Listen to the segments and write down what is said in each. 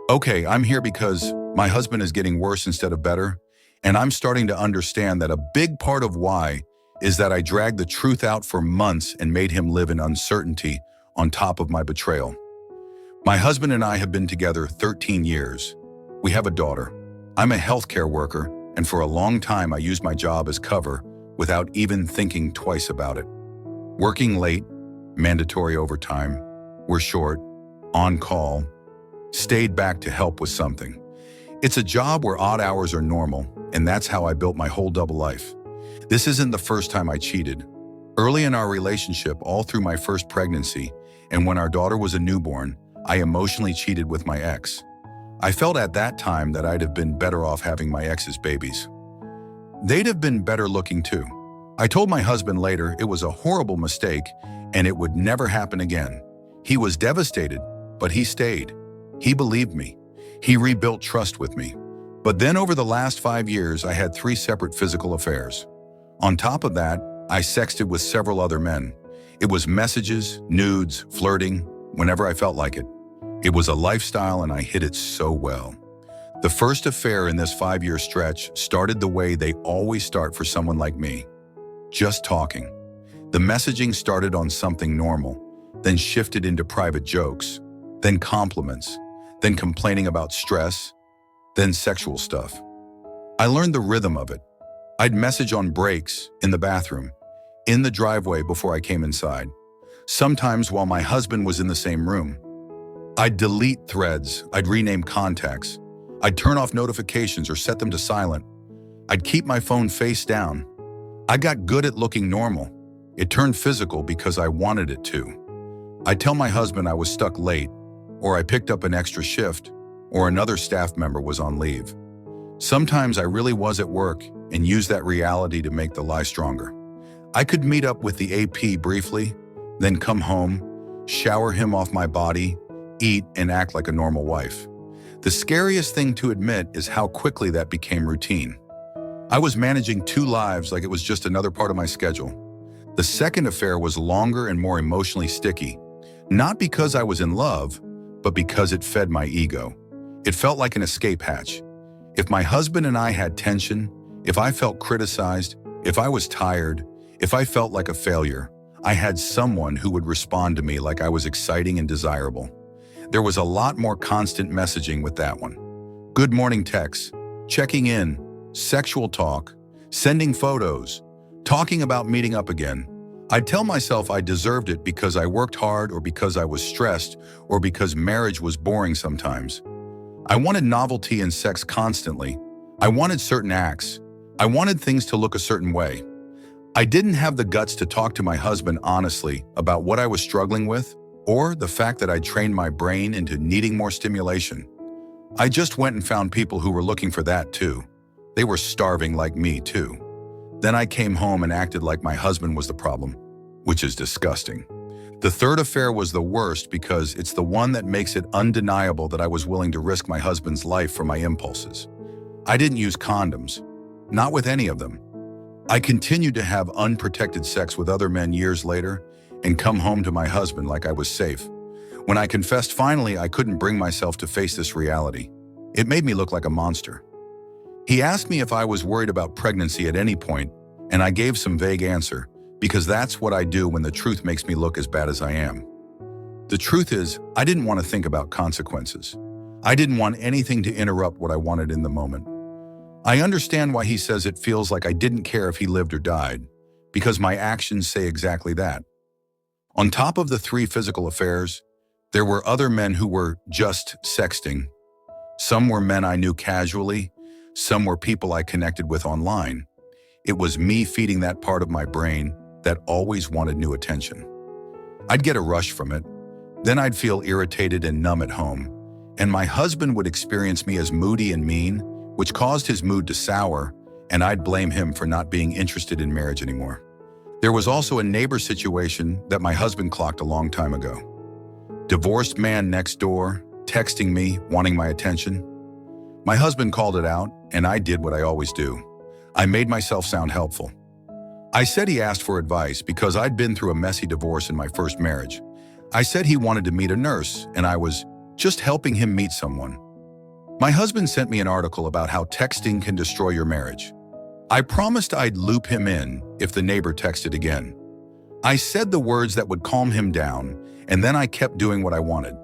Okay, I'm here because my husband is getting worse instead of better, and I'm starting to understand that a big part of why is that I dragged the truth out for months and made him live in uncertainty on top of my betrayal. My husband and I have been together 13 years. We have a daughter. I'm a healthcare worker, and for a long time I used my job as cover without even thinking twice about it. Working late, mandatory overtime, we're short, on call, stayed back to help with something. It's a job where odd hours are normal, and that's how I built my whole double life. This isn't the first time I cheated. Early in our relationship, all through my first pregnancy, and when our daughter was a newborn, I emotionally cheated with my ex. I felt at that time that I'd have been better off having my ex's babies. They'd have been better looking too. I told my husband later it was a horrible mistake and it would never happen again. He was devastated, but he stayed. He believed me. He rebuilt trust with me. But then over the last 5 years, I had 3 separate physical affairs. On top of that, I sexted with several other men. It was messages, nudes, flirting, whenever I felt like it. It was a lifestyle and I hid it so well. The first affair in this 5-year stretch started the way they always start for someone like me. Just talking. The messaging started on something normal, then shifted into private jokes, then compliments, then complaining about stress, then sexual stuff. I learned the rhythm of it. I'd message on breaks, in the bathroom, in the driveway before I came inside, sometimes while my husband was in the same room. I'd delete threads, I'd rename contacts, I'd turn off notifications or set them to silent. I'd keep my phone face down. I got good at looking normal. It turned physical because I wanted it to. I'd tell my husband I was stuck late, or I picked up an extra shift, or another staff member was on leave. Sometimes I really was at work and used that reality to make the lie stronger. I could meet up with the AP briefly, then come home, shower him off my body, eat, and act like a normal wife. The scariest thing to admit is how quickly that became routine. I was managing 2 lives like it was just another part of my schedule. The second affair was longer and more emotionally sticky, not because I was in love, but because it fed my ego. It felt like an escape hatch. If my husband and I had tension, if I felt criticized, if I was tired, if I felt like a failure, I had someone who would respond to me like I was exciting and desirable. There was a lot more constant messaging with that one. Good morning texts, checking in, sexual talk, sending photos, talking about meeting up again. I'd tell myself I deserved it because I worked hard or because I was stressed or because marriage was boring sometimes. I wanted novelty in sex constantly. I wanted certain acts. I wanted things to look a certain way. I didn't have the guts to talk to my husband honestly about what I was struggling with or the fact that I trained my brain into needing more stimulation. I just went and found people who were looking for that too. They were starving like me too. Then I came home and acted like my husband was the problem, which is disgusting. The third affair was the worst because it's the one that makes it undeniable that I was willing to risk my husband's life for my impulses. I didn't use condoms, not with any of them. I continued to have unprotected sex with other men years later and come home to my husband like I was safe. When I confessed finally, I couldn't bring myself to face this reality. It made me look like a monster. He asked me if I was worried about pregnancy at any point, and I gave some vague answer, because that's what I do when the truth makes me look as bad as I am. The truth is, I didn't want to think about consequences. I didn't want anything to interrupt what I wanted in the moment. I understand why he says it feels like I didn't care if he lived or died, because my actions say exactly that. On top of the 3 physical affairs, there were other men who were just sexting. Some were men I knew casually, some were people I connected with online. It was me feeding that part of my brain that always wanted new attention. I'd get a rush from it, then I'd feel irritated and numb at home, and my husband would experience me as moody and mean, which caused his mood to sour, and I'd blame him for not being interested in marriage anymore. There was also a neighbor situation that my husband clocked a long time ago. Divorced man next door, texting me, wanting my attention. My husband called it out, and I did what I always do. I made myself sound helpful. I said he asked for advice because I'd been through a messy divorce in my first marriage. I said he wanted to meet a nurse, and I was just helping him meet someone. My husband sent me an article about how texting can destroy your marriage. I promised I'd loop him in if the neighbor texted again. I said the words that would calm him down, and then I kept doing what I wanted.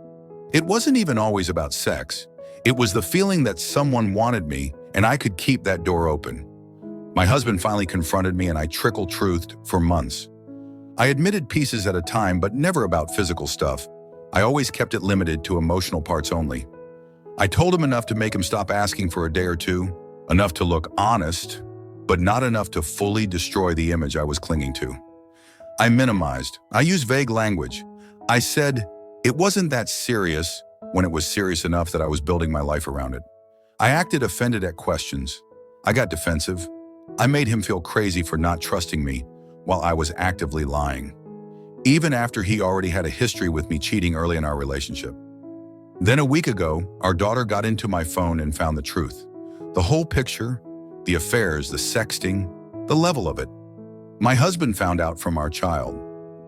It wasn't even always about sex. It was the feeling that someone wanted me and I could keep that door open. My husband finally confronted me and I trickle-truthed for months. I admitted pieces at a time, but never about physical stuff. I always kept it limited to emotional parts only. I told him enough to make him stop asking for a day or two, enough to look honest, but not enough to fully destroy the image I was clinging to. I minimized. I used vague language. I said it wasn't that serious when it was serious enough that I was building my life around it. I acted offended at questions. I got defensive. I made him feel crazy for not trusting me while I was actively lying, even after he already had a history with me cheating early in our relationship. Then a week ago, our daughter got into my phone and found the truth. The whole picture, the affairs, the sexting, the level of it. My husband found out from our child.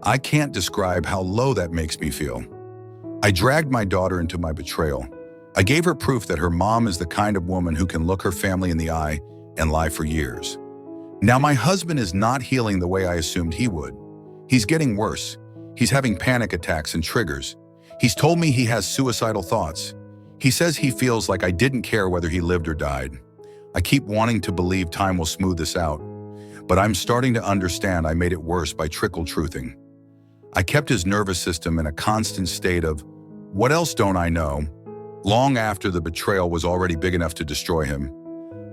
I can't describe how low that makes me feel. I dragged my daughter into my betrayal. I gave her proof that her mom is the kind of woman who can look her family in the eye and lie for years. Now my husband is not healing the way I assumed he would. He's getting worse. He's having panic attacks and triggers. He's told me he has suicidal thoughts. He says he feels like I didn't care whether he lived or died. I keep wanting to believe time will smooth this out, but I'm starting to understand I made it worse by trickle-truthing. I kept his nervous system in a constant state of, what else don't I know, long after the betrayal was already big enough to destroy him.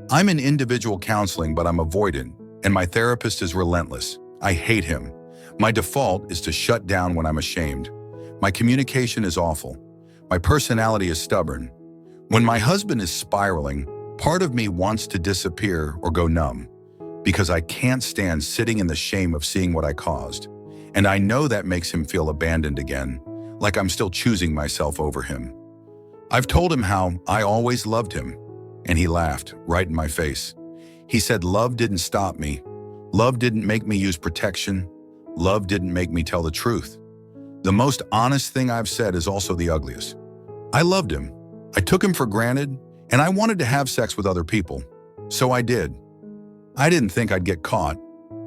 I'm in individual counseling, but I'm avoidant, and my therapist is relentless. I hate him. My default is to shut down when I'm ashamed. My communication is awful. My personality is stubborn. When my husband is spiraling, part of me wants to disappear or go numb, because I can't stand sitting in the shame of seeing what I caused. And I know that makes him feel abandoned again, like I'm still choosing myself over him. I've told him how I always loved him, and he laughed right in my face. He said love didn't stop me. Love didn't make me use protection. Love didn't make me tell the truth. The most honest thing I've said is also the ugliest. I loved him. I took him for granted, and I wanted to have sex with other people. So I did. I didn't think I'd get caught.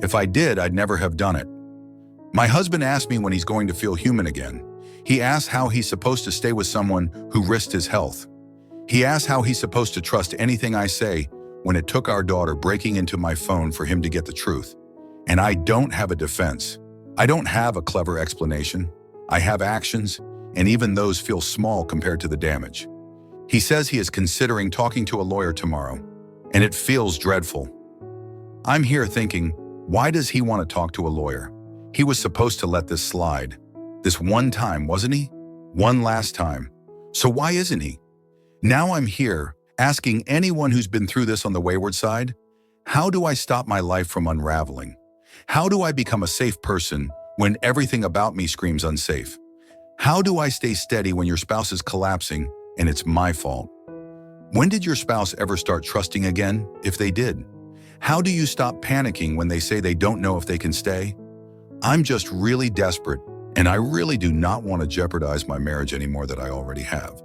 If I did, I'd never have done it. My husband asked me when he's going to feel human again. He asked how he's supposed to stay with someone who risked his health. He asked how he's supposed to trust anything I say when it took our daughter breaking into my phone for him to get the truth. And I don't have a defense. I don't have a clever explanation. I have actions, and even those feel small compared to the damage. He says he is considering talking to a lawyer tomorrow, and it feels dreadful. I'm here thinking, why does he want to talk to a lawyer? He was supposed to let this slide. This one time, wasn't he? One last time. So why isn't he? Now I'm here, asking anyone who's been through this on the wayward side, how do I stop my life from unraveling? How do I become a safe person when everything about me screams unsafe? How do I stay steady when your spouse is collapsing and it's my fault? When did your spouse ever start trusting again, if they did? How do you stop panicking when they say they don't know if they can stay? I'm just really desperate, and I really do not want to jeopardize my marriage any more than I already have.